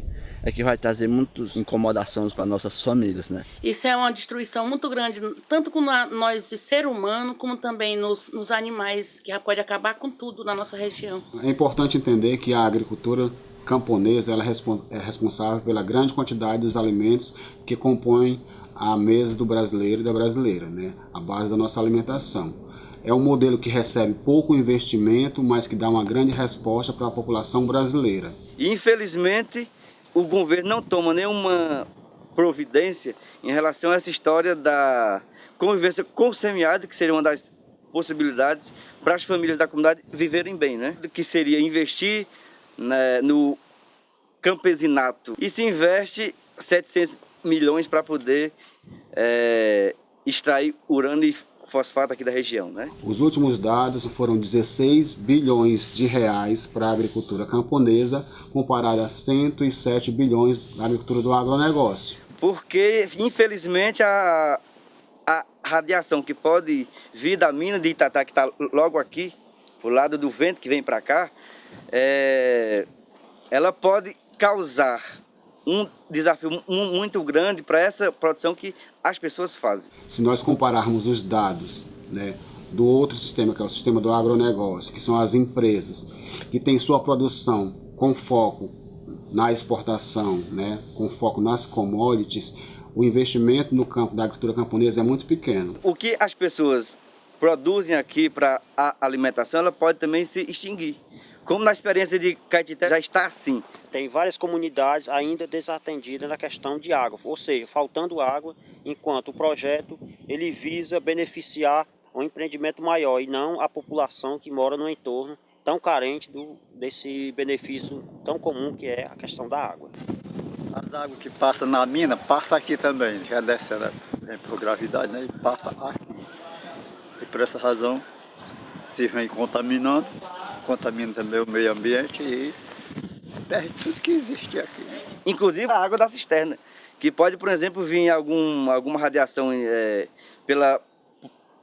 é que vai trazer muitas incomodações para nossas famílias, né? Isso é uma destruição muito grande, tanto com nós, ser humano, como também nos animais, que pode acabar com tudo na nossa região. É importante entender que a agricultura camponesa ela é responsável pela grande quantidade dos alimentos que compõem a mesa do brasileiro e da brasileira, né? A base da nossa alimentação. É um modelo que recebe pouco investimento, mas que dá uma grande resposta para a população brasileira. Infelizmente, o governo não toma nenhuma providência em relação a essa história da convivência com o semiárido, que seria uma das possibilidades para as famílias da comunidade viverem bem, né? Que seria investir, né, no campesinato. E se investe 700 milhões para poder extrair urânio e fosfato aqui da região, né? Os últimos dados foram 16 bilhões de reais para a agricultura camponesa, comparado a 107 bilhões da agricultura do agronegócio. Porque, infelizmente, a radiação que pode vir da mina de Itatá, que está logo aqui, pro lado do vento que vem para cá, ela pode causar um desafio muito grande para essa produção que as pessoas fazem. Se nós compararmos os dados, né, do outro sistema, que é o sistema do agronegócio, que são as empresas, que têm sua produção com foco na exportação, né, com foco nas commodities, o investimento no campo da agricultura camponesa é muito pequeno. O que as pessoas produzem aqui para a alimentação, ela pode também se extinguir. Como na experiência de Caetité já está assim. Tem várias comunidades ainda desatendidas na questão de água, ou seja, faltando água, enquanto o projeto ele visa beneficiar um empreendimento maior e não a população que mora no entorno tão carente desse benefício tão comum que é a questão da água. As águas que passam na mina, passam aqui também, já descendo por gravidade, né? E passa aqui. E por essa razão se vem contaminando, contamina também o meio ambiente e perde tudo que existe aqui. Inclusive a água da cisterna, que pode, por exemplo, vir alguma radiação pela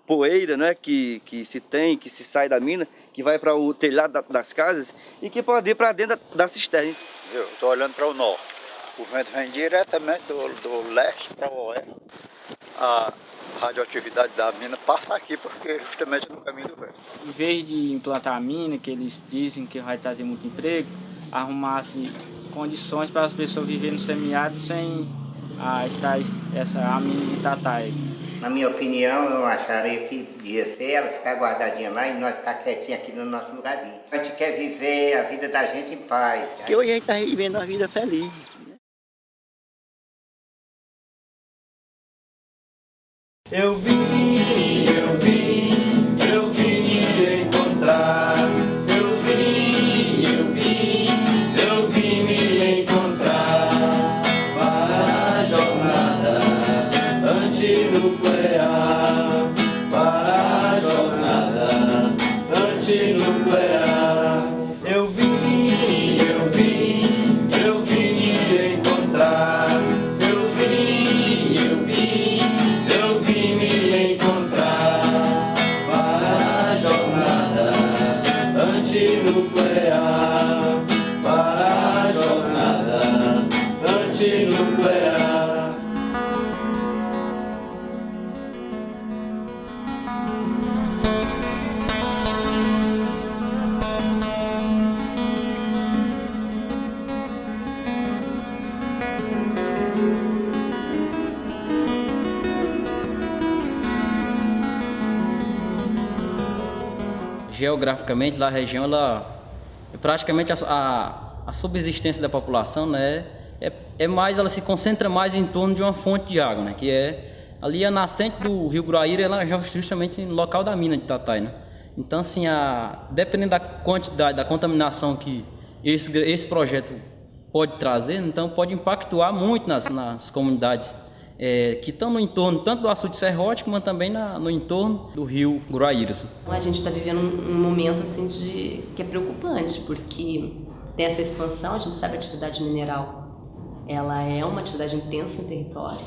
poeira, né, que se sai da mina que vai para o telhado das casas e que pode ir para dentro da cisterna. Eu estou olhando para o norte. O vento vem diretamente do leste para o oeste. A radioatividade da mina passa aqui, porque justamente no caminho do vento. Em vez de implantar a mina, que eles dizem que vai trazer muito emprego, arrumasse condições para as pessoas viverem no semiárido sem a mina de Itataia. Na minha opinião, eu acharia que devia ser ela ficar guardadinha lá e nós ficar quietinho aqui no nosso lugarzinho. A gente quer viver a vida da gente em paz. Porque hoje a gente está vivendo uma vida feliz. Eu vim me encontrar. Eu vim me encontrar para a jornada antinuclear. Para a jornada antinuclear. Eu vim me encontrar. Antinuclear, para a jornada antinuclear. Geograficamente, lá a região, praticamente a subsistência da população, né, ela se concentra mais em torno de uma fonte de água, né, que é ali a nascente do rio Guaíra, ela é justamente no local da mina de Itataia, né. Então, assim, dependendo da quantidade, da contaminação que esse projeto pode trazer, então pode impactar muito nas comunidades que estão no entorno tanto do açude serrótico, mas também no entorno do rio Guaíra. Assim. A gente está vivendo um momento assim, que é preocupante, porque tem essa expansão, a gente sabe a atividade mineral, ela é uma atividade intensa em território,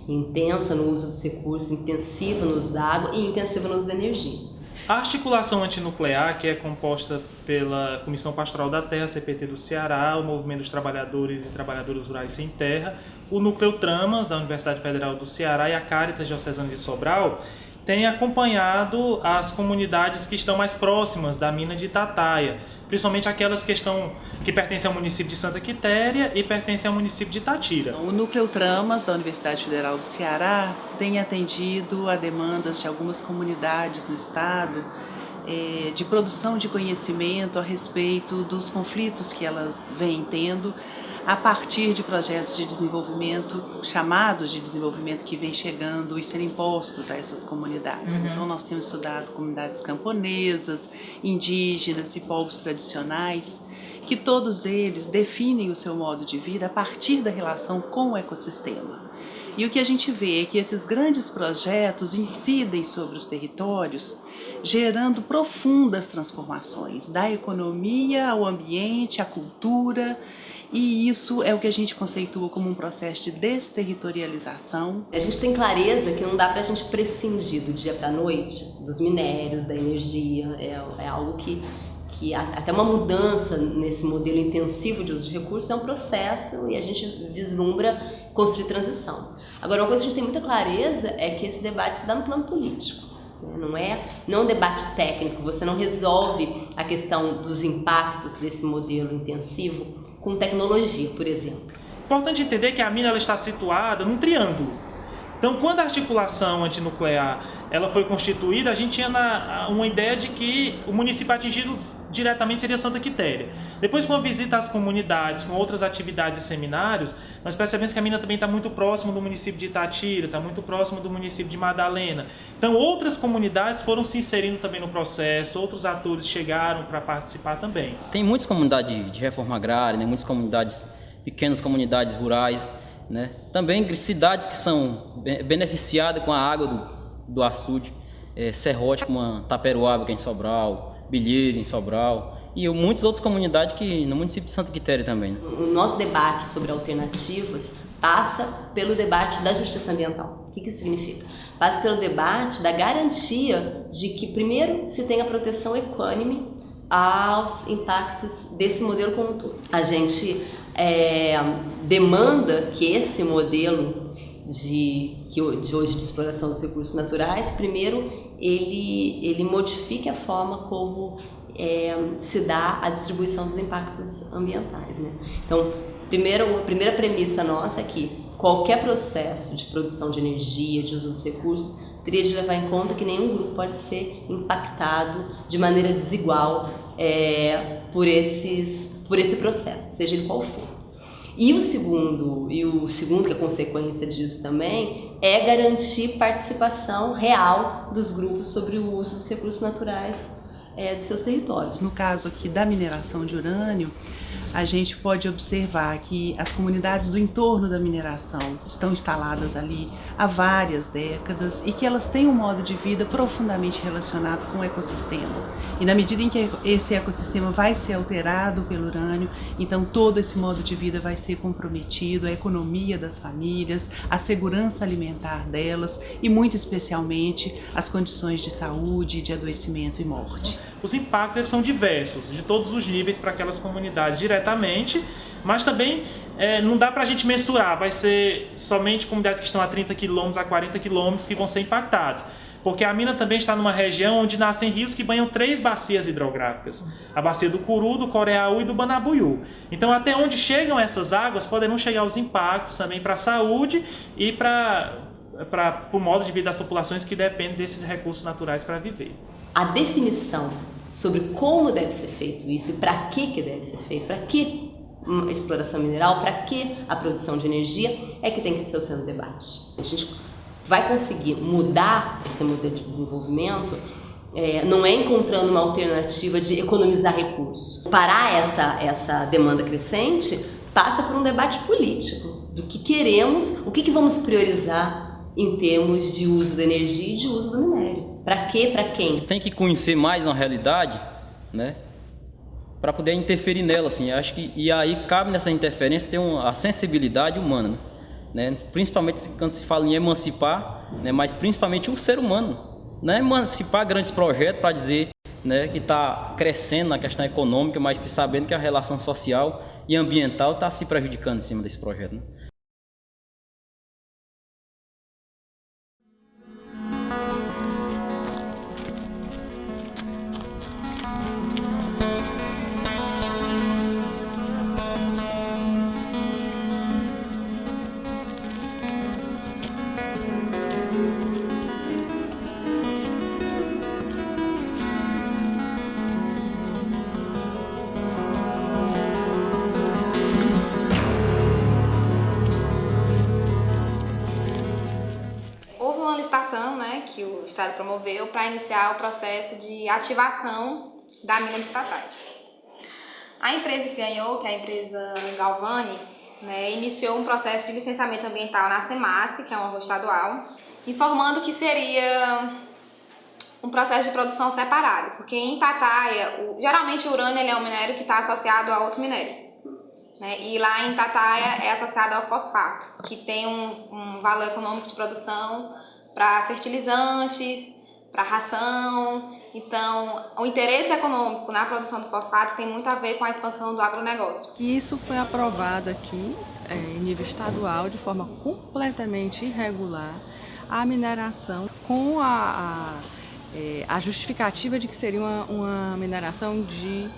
intensa no uso dos recursos, intensiva no uso da água e intensiva no uso da energia. A articulação antinuclear, que é composta pela Comissão Pastoral da Terra, CPT do Ceará, o Movimento dos Trabalhadores e Trabalhadoras Rurais Sem Terra, o Núcleo Tramas, da Universidade Federal do Ceará e a Caritas Diocesana de Sobral, tem acompanhado as comunidades que estão mais próximas da mina de Itataia, principalmente aquelas que pertencem ao município de Santa Quitéria e pertencem ao município de Itatira. O Núcleo Tramas, da Universidade Federal do Ceará, tem atendido a demandas de algumas comunidades no estado de produção de conhecimento a respeito dos conflitos que elas vêm tendo a partir de projetos de desenvolvimento, chamados de desenvolvimento que vêm chegando e sendo impostos a essas comunidades. Então nós temos estudado comunidades camponesas, indígenas e povos tradicionais, que todos eles definem o seu modo de vida a partir da relação com o ecossistema. E o que a gente vê é que esses grandes projetos incidem sobre os territórios, gerando profundas transformações da economia ao ambiente, à cultura, e isso é o que a gente conceitua como um processo de desterritorialização. A gente tem clareza que não dá para a gente prescindir do dia para a noite, dos minérios, da energia, é algo que até uma mudança nesse modelo intensivo de uso de recursos é um processo e a gente vislumbra construir transição. Agora, uma coisa que a gente tem muita clareza é que esse debate se dá no plano político. Não é um debate técnico, você não resolve a questão dos impactos desse modelo intensivo com tecnologia, por exemplo. Importante entender que a mina ela está situada num triângulo. Então, quando a articulação antinuclear ela foi constituída, a gente tinha uma ideia de que o município atingido diretamente seria Santa Quitéria. Depois, com a visita às comunidades, com outras atividades e seminários, nós percebemos que a mina também está muito próxima do município de Itatira, está muito próxima do município de Madalena. Então, outras comunidades foram se inserindo também no processo, outros atores chegaram para participar também. Tem muitas comunidades de reforma agrária, né? Muitas comunidades, pequenas comunidades rurais, né? Também cidades que são beneficiadas com a água do açude serrótico, como Taperoaba, que é em Sobral, Bilheiro, em Sobral, e muitas outras comunidades que no município de Santa Quitéria também. O nosso debate sobre alternativas passa pelo debate da justiça ambiental. O que isso significa? Passa pelo debate da garantia de que, primeiro, se tenha proteção equânime aos impactos desse modelo como um todo. A gente demanda que esse modelo de hoje de exploração dos recursos naturais, primeiro, ele modifique a forma como se dá a distribuição dos impactos ambientais, né? Então, a primeira premissa nossa é que qualquer processo de produção de energia, de uso dos recursos, teria de levar em conta que nenhum grupo pode ser impactado de maneira desigual por esse processo, seja ele qual for. E o segundo, que é consequência disso também, é garantir participação real dos grupos sobre o uso dos recursos naturais de seus territórios. No caso aqui da mineração de urânio, a gente pode observar que as comunidades do entorno da mineração estão instaladas ali há várias décadas e que elas têm um modo de vida profundamente relacionado com o ecossistema. E na medida em que esse ecossistema vai ser alterado pelo urânio, então todo esse modo de vida vai ser comprometido, a economia das famílias, a segurança alimentar delas e, muito especialmente, as condições de saúde, de adoecimento e morte. Os impactos eles são diversos, de todos os níveis para aquelas comunidades diretamente, mas também não dá para a gente mensurar, vai ser somente comunidades que estão a 30 km, a 40 km que vão ser impactadas. Porque a mina também está numa região onde nascem rios que banham 3 bacias hidrográficas. A bacia do Curu, do Coreaú e do Banabuiú. Então até onde chegam essas águas poderão chegar os impactos também para a saúde e para o modo de vida das populações que dependem desses recursos naturais para viver. A definição sobre como deve ser feito isso e para que deve ser feito, para que a exploração mineral, para que a produção de energia, é que tem que ser o centro do debate. A gente vai conseguir mudar esse modelo de desenvolvimento não é encontrando uma alternativa de economizar recursos. Parar essa demanda crescente passa por um debate político do que queremos, o que vamos priorizar em termos de uso da energia e de uso do minério. Para quê? Para quem? Tem que conhecer mais na realidade, né? Para poder interferir nela, assim. Acho que e aí cabe nessa interferência ter a sensibilidade humana, né? Principalmente quando se fala em emancipar, né? Mas principalmente o ser humano, não é emancipar grandes projetos para dizer, né, que está crescendo na questão econômica, mas que sabendo que a relação social e ambiental está se prejudicando em cima desse projeto, né? Né, que o Estado promoveu para iniciar o processo de ativação da mina de Itatai. A empresa que ganhou, que é a empresa Galvani, né, iniciou um processo de licenciamento ambiental na SEMASSE, que é um órgão estadual, informando que seria um processo de produção separado, porque em Itataia, geralmente o urânio ele é um minério que está associado a outro minério. Né, e lá em Itataia é associado ao fosfato, que tem um valor econômico de produção para fertilizantes, para ração. Então, o interesse econômico na produção do fosfato tem muito a ver com a expansão do agronegócio. E isso foi aprovado aqui em nível estadual de forma completamente irregular, a mineração com a justificativa de que seria uma mineração de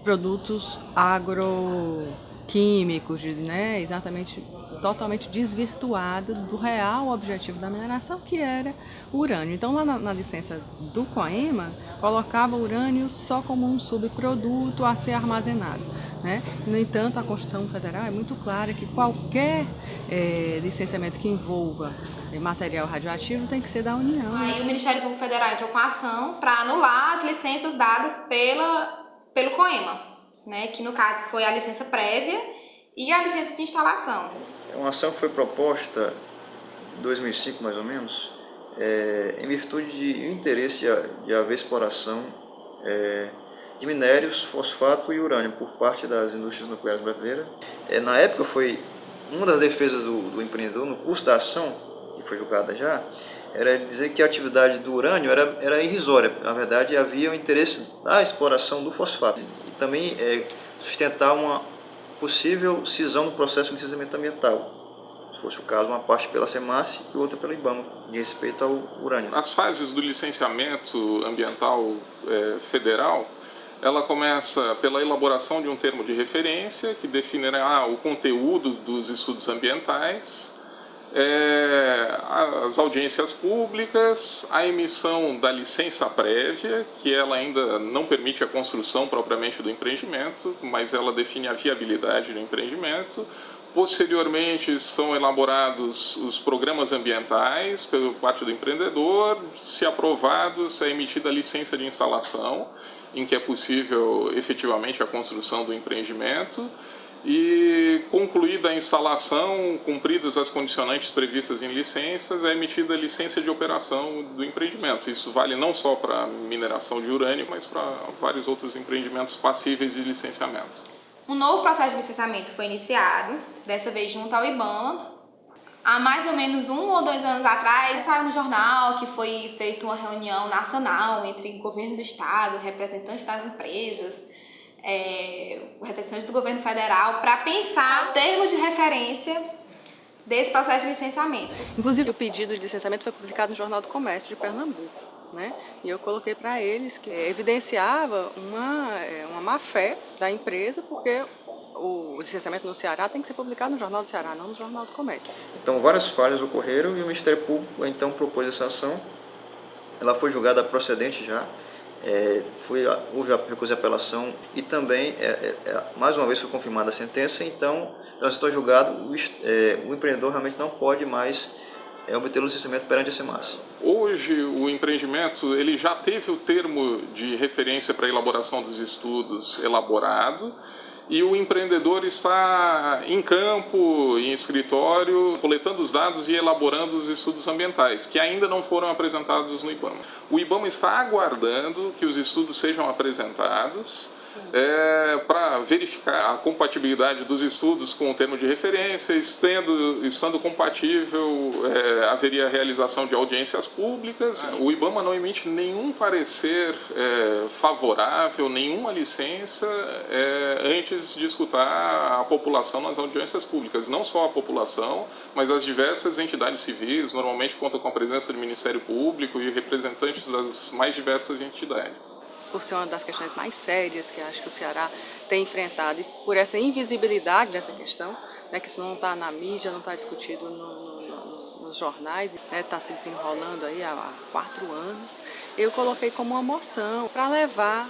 produtos agroquímicos, né, exatamente totalmente desvirtuado do real objetivo da mineração, que era o urânio. Então, lá na licença do COEMA, colocava o urânio só como um subproduto a ser armazenado, né? No entanto, a Constituição Federal é muito clara que qualquer licenciamento que envolva material radioativo tem que ser da União. Aí o Ministério Público Federal entrou com a ação para anular as licenças dadas pelo COEMA, né? Que no caso foi a licença prévia e a licença de instalação. Uma ação que foi proposta em 2005, mais ou menos, em virtude de interesse de haver exploração de minérios, fosfato e urânio por parte das indústrias nucleares brasileiras. Na época foi Uma das defesas do empreendedor no curso da ação, que foi julgada já, era dizer que a atividade do urânio era irrisória. Na verdade, havia o interesse da exploração do fosfato. E também sustentar uma possível cisão no processo de licenciamento ambiental. Se fosse o caso, uma parte pela SEMASSE e outra pelo IBAMA, de respeito ao urânio. As fases do licenciamento ambiental federal, ela começa pela elaboração de um termo de referência que definirá o conteúdo dos estudos ambientais, as audiências públicas, a emissão da licença prévia, que ela ainda não permite a construção propriamente do empreendimento, mas ela define a viabilidade do empreendimento. Posteriormente, são elaborados os programas ambientais por parte do empreendedor. Se aprovados, é emitida a licença de instalação, em que é possível efetivamente a construção do empreendimento. E concluída a instalação, cumpridas as condicionantes previstas em licenças, é emitida a licença de operação do empreendimento. Isso vale não só para mineração de urânio, mas para vários outros empreendimentos passíveis de licenciamento. Um novo processo de licenciamento foi iniciado, dessa vez junto ao IBAMA. Há mais ou menos 1 ou 2 anos atrás, saiu no jornal que foi feita uma reunião nacional entre o governo do estado, representantes das empresas, o representante do governo federal, para pensar termos de referência desse processo de licenciamento. Inclusive, o pedido de licenciamento foi publicado no Jornal do Comércio de Pernambuco, né? E eu coloquei para eles que evidenciava uma má-fé da empresa, porque o licenciamento no Ceará tem que ser publicado no Jornal do Ceará, não no Jornal do Comércio. Então, várias falhas ocorreram e o Ministério Público então propôs essa ação. Ela foi julgada procedente já. Houve a recurso de apelação e também, mais uma vez, foi confirmada a sentença. Então, transitou julgado, o empreendedor realmente não pode mais obter o licenciamento perante a SEMASSE. Hoje, o empreendimento ele já teve o termo de referência para a elaboração dos estudos elaborado, e o empreendedor está em campo, em escritório, coletando os dados e elaborando os estudos ambientais, que ainda não foram apresentados no IBAMA. O IBAMA está aguardando que os estudos sejam apresentados para verificar a compatibilidade dos estudos com o termo de referência. Estando compatível, haveria a realização de audiências públicas. O IBAMA não emite nenhum parecer favorável, nenhuma licença antes de escutar a população nas audiências públicas. Não só a população, mas as diversas entidades civis, normalmente contam com a presença do Ministério Público e representantes das mais diversas entidades. Por ser uma das questões mais sérias que acho que o Ceará tem enfrentado, e por essa invisibilidade dessa questão, né, que isso não está na mídia, não está discutido nos jornais, está se desenrolando aí há 4 anos, eu coloquei como uma moção para levar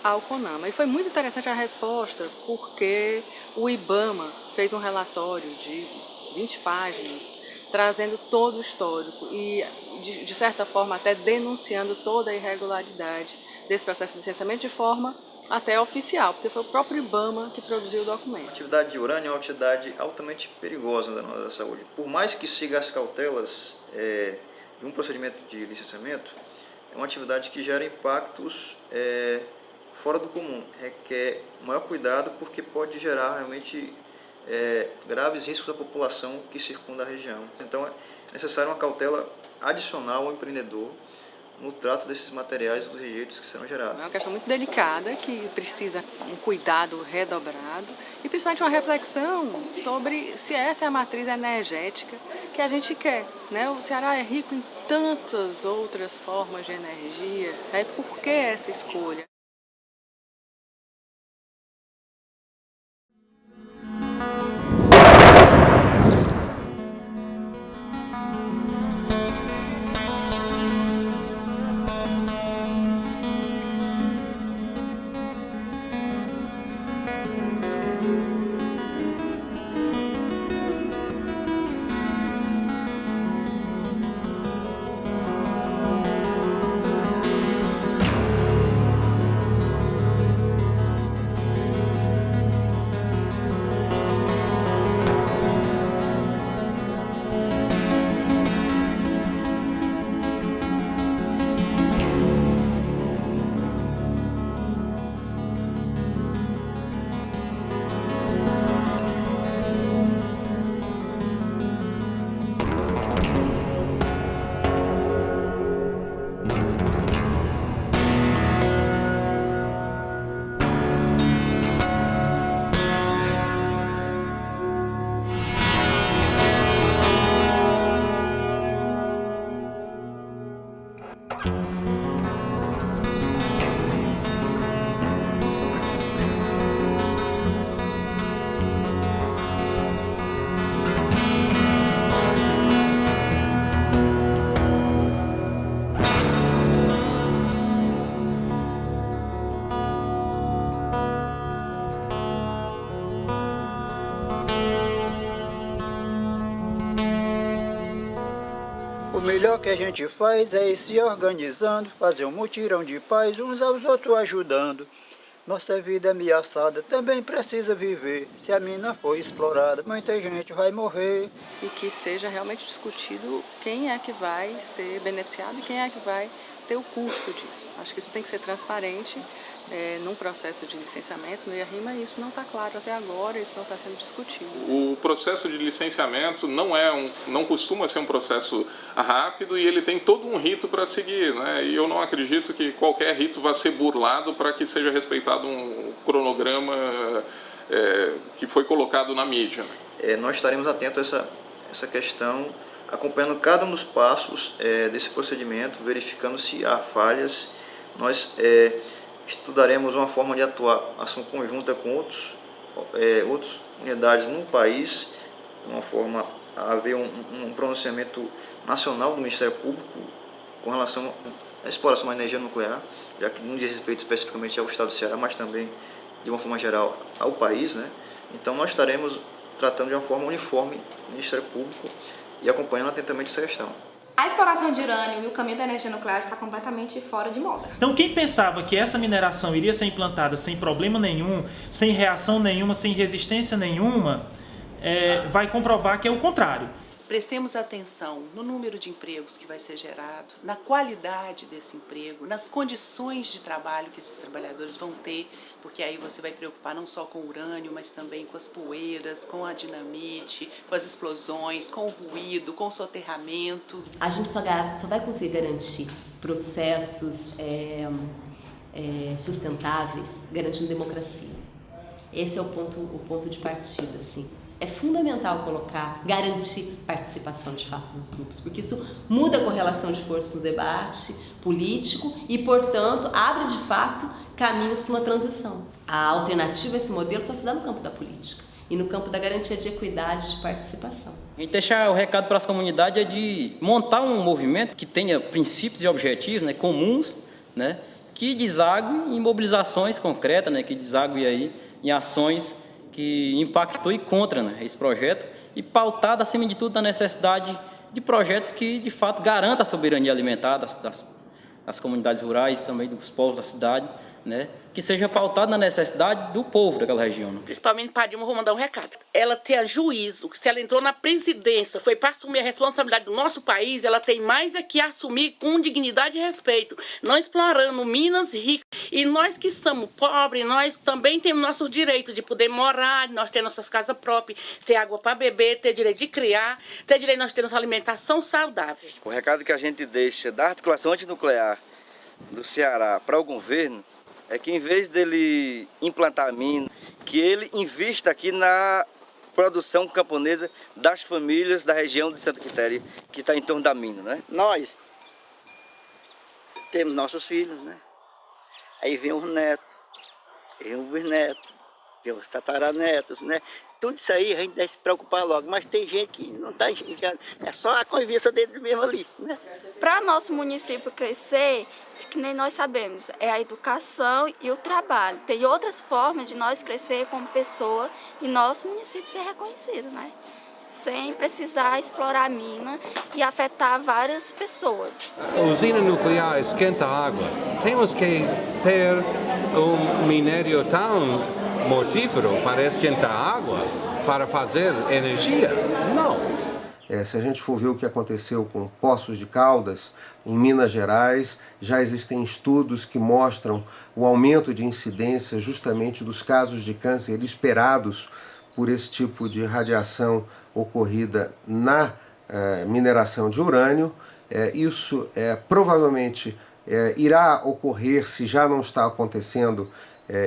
ao CONAMA. E foi muito interessante a resposta, porque o IBAMA fez um relatório de 20 páginas, trazendo todo o histórico e, de certa forma, até denunciando toda a irregularidade desse processo de licenciamento de forma até oficial, porque foi o próprio IBAMA que produziu o documento. A atividade de urânio é uma atividade altamente perigosa da nossa saúde. Por mais que siga as cautelas de um procedimento de licenciamento, é uma atividade que gera impactos fora do comum. Requer maior cuidado porque pode gerar realmente graves riscos à população que circunda a região. Então é necessária uma cautela adicional ao empreendedor no trato desses materiais e dos rejeitos que serão gerados. É uma questão muito delicada, que precisa um cuidado redobrado e principalmente uma reflexão sobre se essa é a matriz energética que a gente quer, né? O Ceará é rico em tantas outras formas de energia, né? Por que essa escolha? O melhor que a gente faz é ir se organizando, fazer um mutirão de paz, uns aos outros ajudando. Nossa vida ameaçada também precisa viver. Se a mina for explorada, muita gente vai morrer. E que seja realmente discutido quem é que vai ser beneficiado e quem é que vai ter o custo disso. Acho que isso tem que ser transparente num processo de licenciamento. No IARIMA isso não está claro até agora, isso não está sendo discutido. O processo de licenciamento não costuma ser um processo rápido e ele tem todo um rito para seguir, né? E eu não acredito que qualquer rito vá ser burlado para que seja respeitado um cronograma que foi colocado na mídia. Nós estaremos atentos a essa questão, acompanhando cada um dos passos desse procedimento, verificando se há falhas. Nós estudaremos uma forma de ação conjunta com outras unidades no país, uma forma a haver um pronunciamento nacional do Ministério Público com relação à exploração da energia nuclear, já que não diz respeito especificamente ao Estado do Ceará, mas também, de uma forma geral, ao país, né? Então nós estaremos tratando de uma forma uniforme no Ministério Público e acompanhando atentamente essa questão. A exploração de urânio e o caminho da energia nuclear está completamente fora de moda. Então quem pensava que essa mineração iria ser implantada sem problema nenhum, sem reação nenhuma, sem resistência nenhuma, vai comprovar que é o contrário. Prestemos atenção no número de empregos que vai ser gerado, na qualidade desse emprego, nas condições de trabalho que esses trabalhadores vão ter, porque aí você vai preocupar não só com o urânio, mas também com as poeiras, com a dinamite, com as explosões, com o ruído, com o soterramento. A gente só vai conseguir garantir processos sustentáveis garantindo democracia. Esse é o ponto de partida, assim. É fundamental garantir participação de fato dos grupos, porque isso muda a correlação de força no debate político e, portanto, abre de fato caminhos para uma transição. A alternativa a esse modelo só se dá no campo da política e no campo da garantia de equidade de participação. E deixar o recado para as comunidades é de montar um movimento que tenha princípios e objetivos, né, comuns, né, que desague em mobilizações concretas, né, que desague aí em ações que impactou e contra, né, esse projeto, e pautado, acima de tudo, da necessidade de projetos que, de fato, garantam a soberania alimentar das comunidades rurais, também dos povos da cidade, né, que seja pautado na necessidade do povo daquela região. Né? Principalmente para a Dilma, vou mandar um recado. Ela tenha juízo, que se ela entrou na presidência, foi para assumir a responsabilidade do nosso país, ela tem mais é que assumir com dignidade e respeito, não explorando minas ricas. E nós que somos pobres, nós também temos nossos direitos de poder morar, nós ter nossas casas próprias, ter água para beber, ter direito de criar, ter direito de nós termos alimentação saudável. O recado que a gente deixa da articulação antinuclear do Ceará para o governo é que, em vez dele implantar a mina, que ele invista aqui na produção camponesa das famílias da região de Santa Quitéria, que está em torno da mina, né? Nós temos nossos filhos, né? Aí vem os netos, vem os bisnetos, vem os tataranetos, né? Tudo isso aí a gente deve se preocupar logo, mas tem gente que não está enxergando, é só a convivência dele mesmo ali, né? Para nosso município crescer, que nem nós sabemos, é a educação e o trabalho. Tem outras formas de nós crescer como pessoa e nosso município ser reconhecido, né? Sem precisar explorar a mina e afetar várias pessoas. A usina nuclear esquenta a água. Temos que ter um minério tão mortífero para esquentar a água, para fazer energia? Não. Se a gente for ver o que aconteceu com Poços de Caldas, em Minas Gerais, já existem estudos que mostram o aumento de incidência justamente dos casos de câncer esperados por esse tipo de radiação ocorrida na mineração de urânio. Isso provavelmente irá ocorrer, se já não está acontecendo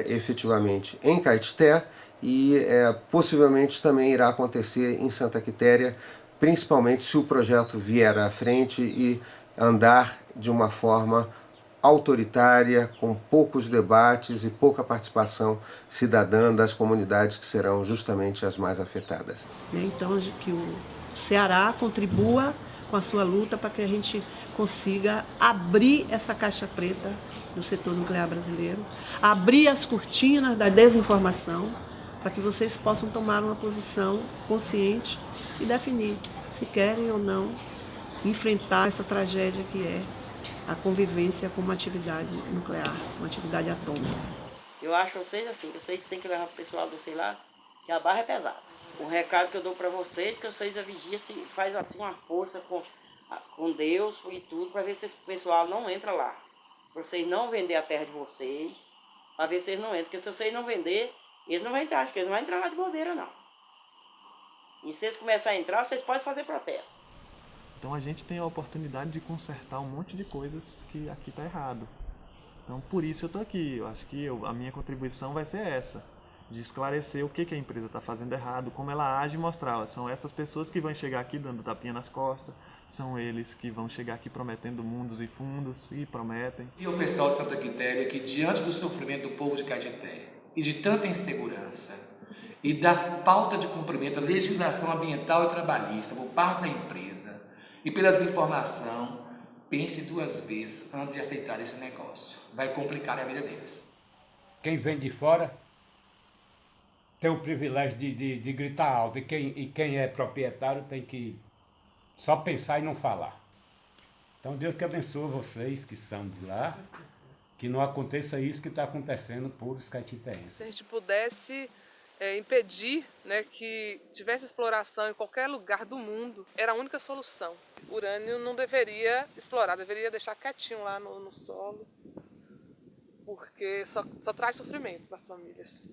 efetivamente, em Caetité e possivelmente também irá acontecer em Santa Quitéria, principalmente se o projeto vier à frente e andar de uma forma autoritária, com poucos debates e pouca participação cidadã das comunidades que serão justamente as mais afetadas. Então, que o Ceará contribua com a sua luta para que a gente consiga abrir essa caixa preta do setor nuclear brasileiro, abrir as cortinas da desinformação, para que vocês possam tomar uma posição consciente e definir se querem ou não enfrentar essa tragédia que é a convivência com uma atividade nuclear, uma atividade atômica. Eu acho vocês assim, vocês têm que levar pro pessoal do sei lá, que a barra é pesada. O recado que eu dou para vocês, que vocês a vigia se faz assim uma força com Deus e tudo, para ver se esse pessoal não entra lá. Para vocês não vender a terra de vocês, para ver se eles não entram. Porque se vocês não vender, eles não vão entrar, acho que eles não vão entrar lá de bobeira não. E se eles começarem a entrar, vocês podem fazer protesto. Então a gente tem a oportunidade de consertar um monte de coisas que aqui está errado. Então por isso eu estou aqui. Eu acho que a minha contribuição vai ser essa, de esclarecer o que a empresa está fazendo errado, como ela age e mostrar. Ó, são essas pessoas que vão chegar aqui dando tapinha nas costas, são eles que vão chegar aqui prometendo mundos e fundos, e prometem. E o pessoal de Santa Quitéria que, diante do sofrimento do povo de Caeté e de tanta insegurança e da falta de cumprimento da legislação ambiental e trabalhista por parte da empresa e pela desinformação, pense duas vezes antes de aceitar esse negócio. Vai complicar a vida deles. Quem vem de fora tem o privilégio de gritar alto, e quem é proprietário tem que só pensar e não falar. Então Deus que abençoe vocês que são de lá, que não aconteça isso que está acontecendo por os caetitenses. Se a gente pudesse impedir, né, que tivesse exploração em qualquer lugar do mundo, era a única solução. O urânio não deveria explorar, deveria deixar quietinho lá no solo, porque só traz sofrimento para as famílias.